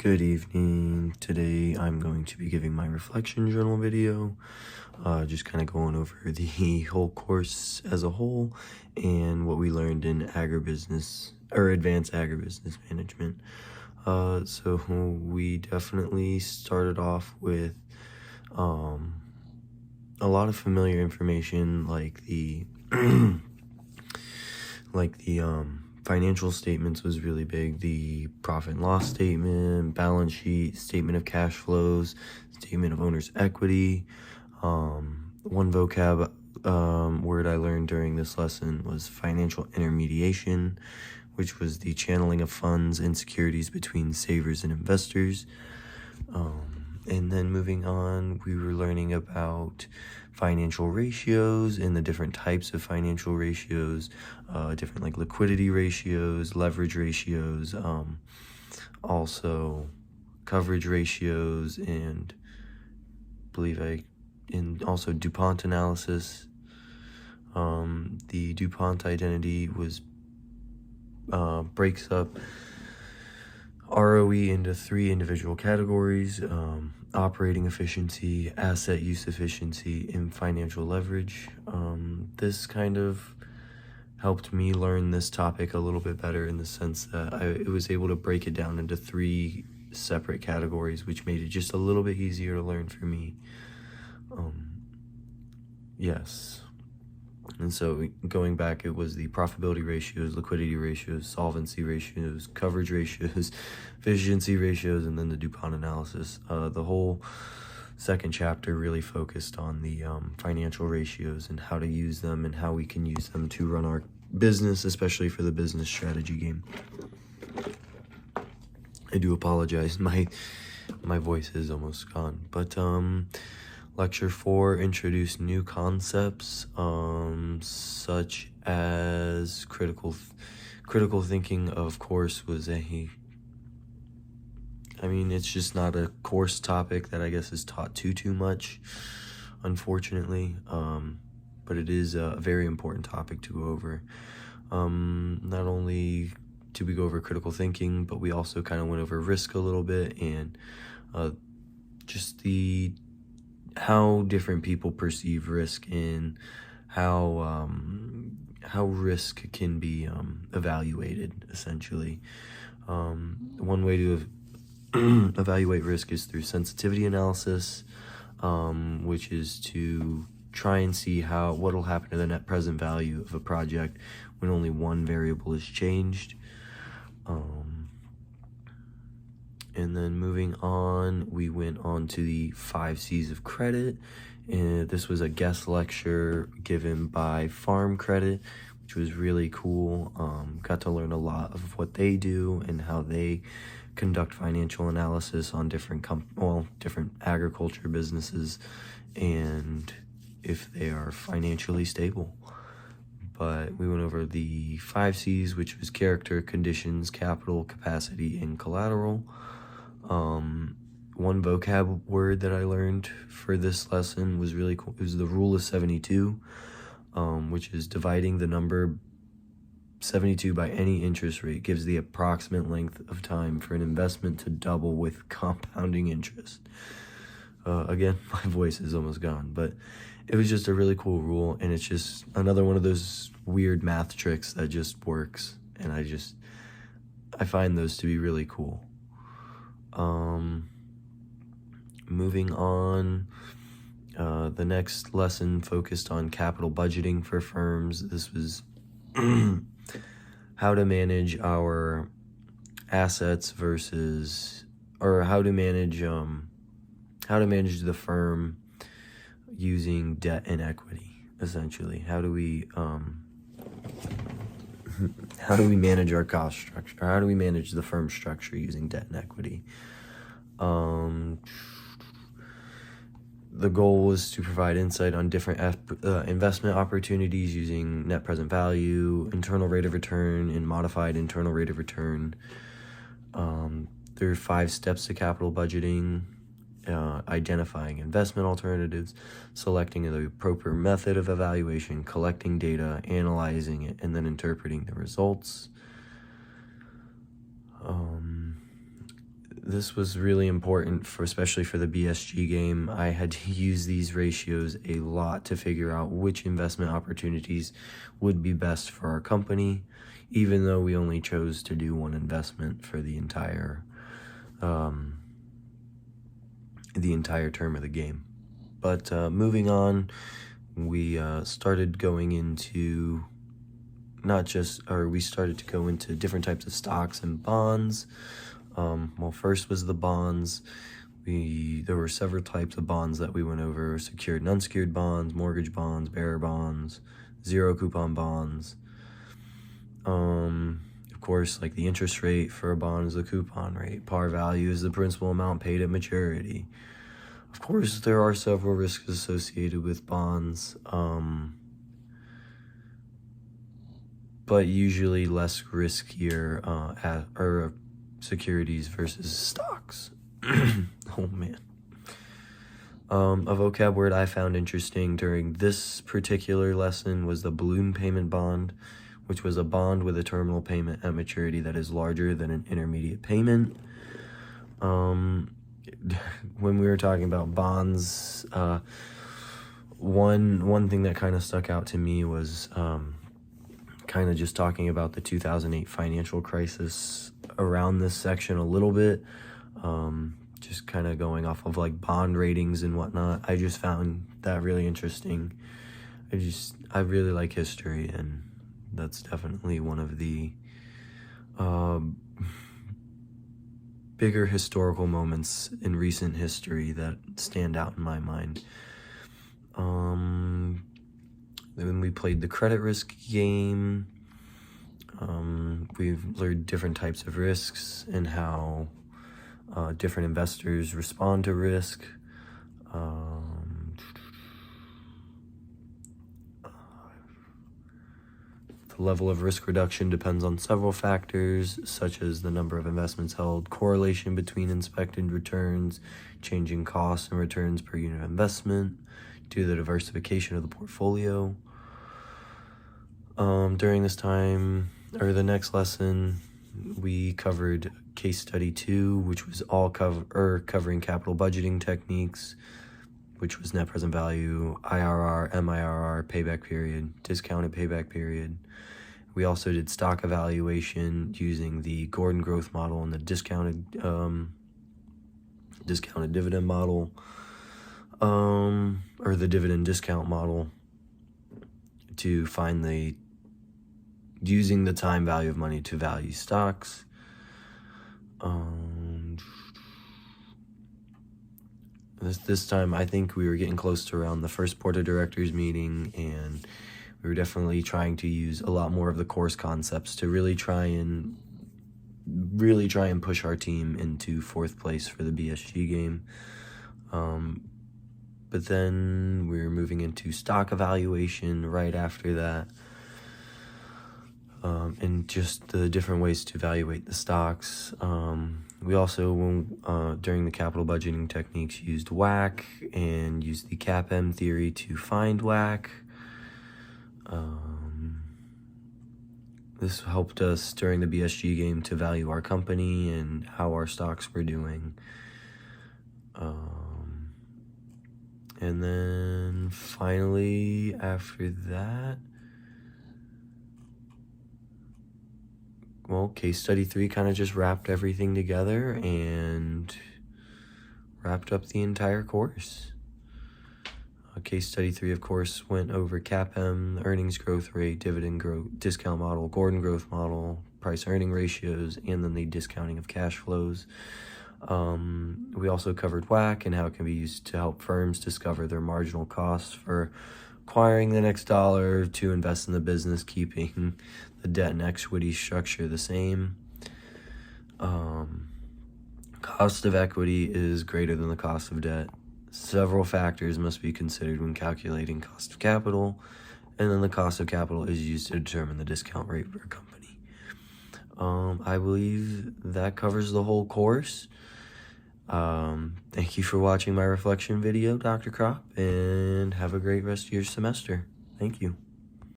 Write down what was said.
Good evening. Today I'm going to be giving my reflection journal video, just kind of going over the whole course as a whole and what we learned in agribusiness or advanced agribusiness management. So we definitely started off with a lot of familiar information like the financial statements was really big. The profit and loss statement, balance sheet, statement of cash flows, statement of owner's equity. One vocab word I learned during this lesson was financial intermediation, which was the channeling of funds and securities between savers and investors. And then moving on, we were learning about financial ratios and the different types of financial ratios, different like liquidity ratios, leverage ratios, also coverage ratios, and also DuPont analysis. The DuPont identity breaks up ROE into three individual categories: operating efficiency, asset use efficiency, and financial leverage. This kind of helped me learn this topic a little bit better in the sense that I was able to break it down into three separate categories, which made it just a little bit easier to learn for me. Yes. And so going back, it was the profitability ratios, liquidity ratios, solvency ratios, coverage ratios, efficiency ratios, and then the DuPont analysis. The whole second chapter really focused on the financial ratios and how to use them and how we can use them to run our business, especially for the business strategy game. I do apologize. My voice is almost gone. But Lecture 4 introduced new concepts, such as critical thinking. Of course, was it's just not a course topic that I guess is taught too much, unfortunately. But it is a very important topic to go over. Not only did we go over critical thinking, but we also kind of went over risk a little bit and just how different people perceive risk and how risk can be evaluated, essentially. One way to evaluate risk is through sensitivity analysis, which is to try and see what will happen to the net present value of a project when only one variable is changed. And then moving on, we went on to the 5 C's of credit. And this was a guest lecture given by Farm Credit, which was really cool. Got to learn a lot of what they do and how they conduct financial analysis on different agriculture businesses and if they are financially stable. But we went over the 5 C's, which was character, conditions, capital, capacity, and collateral. One vocab word that I learned for this lesson was really cool. It was the rule of 72, which is dividing the number 72 by any interest rate gives the approximate length of time for an investment to double with compounding interest. Again, my voice is almost gone, but it was just a really cool rule, and it's just another one of those weird math tricks that just works, and I find those to be really cool. Moving on, the next lesson focused on capital budgeting for firms. This was how to manage our assets how to manage the firm using debt and equity, essentially. How do we manage our cost structure? How do we manage the firm structure using debt and equity? The goal was to provide insight on different investment opportunities using net present value, internal rate of return, and modified internal rate of return. There are 5 steps to capital budgeting: identifying investment alternatives, selecting the appropriate method of evaluation, collecting data, analyzing it, and then interpreting the results. this was really important especially for the BSG game. I had to use these ratios a lot to figure out which investment opportunities would be best for our company, even though we only chose to do one investment for the entire term of the game. But moving on, we started going into we started to go into different types of stocks and bonds. Well, first was the bonds. There were several types of bonds that we went over: secured and unsecured bonds, mortgage bonds, bearer bonds, zero coupon bonds. Of course, like the interest rate for a bond is the coupon rate. Par value is the principal amount paid at maturity. Of course, there are several risks associated with bonds, but usually less riskier securities versus stocks. Oh man. A vocab word I found interesting during this particular lesson was the balloon payment bond, which was a bond with a terminal payment at maturity that is larger than an intermediate payment. When we were talking about bonds, one thing that kind of stuck out to me was kind of just talking about the 2008 financial crisis around this section a little bit, just kind of going off of like bond ratings and whatnot. I just found that really interesting. I really like history, and that's definitely one of the bigger historical moments in recent history that stand out in my mind. Then we played the credit risk game. We've learned different types of risks and how different investors respond to risk. The level of risk reduction depends on several factors, such as the number of investments held, correlation between expected returns, changing costs and returns per unit of investment, due to the diversification of the portfolio. During this time, or the next lesson, we covered case study 2, which was all covering capital budgeting techniques, which was net present value, IRR, MIRR, payback period, discounted payback period. We also did stock evaluation using the Gordon growth model and the discounted dividend model, or the dividend discount model, to find using the time value of money to value stocks. This time I think we were getting close to around the first board of directors meeting, and we were definitely trying to use a lot more of the course concepts to really try and push our team into 4th place for the BSG game. But then we were moving into stock evaluation right after that, and just the different ways to evaluate the stocks. We also, during the capital budgeting techniques, used WACC and used the CAPM theory to find WACC. This helped us during the BSG game to value our company and how our stocks were doing. And then finally, after that, well, case study 3 kind of just wrapped everything together and wrapped up the entire course. Case study 3, of course, went over CAPM, earnings growth rate, dividend growth, discount model, Gordon growth model, price earning ratios, and then the discounting of cash flows. We also covered WACC and how it can be used to help firms discover their marginal costs for acquiring the next dollar to invest in the business, keeping the debt and equity structure the same. Cost of equity is greater than the cost of debt. Several factors must be considered when calculating cost of capital, and then the cost of capital is used to determine the discount rate for a company. I believe that covers the whole course. Thank you for watching my reflection video, Dr. Crop, and have a great rest of your semester. Thank you.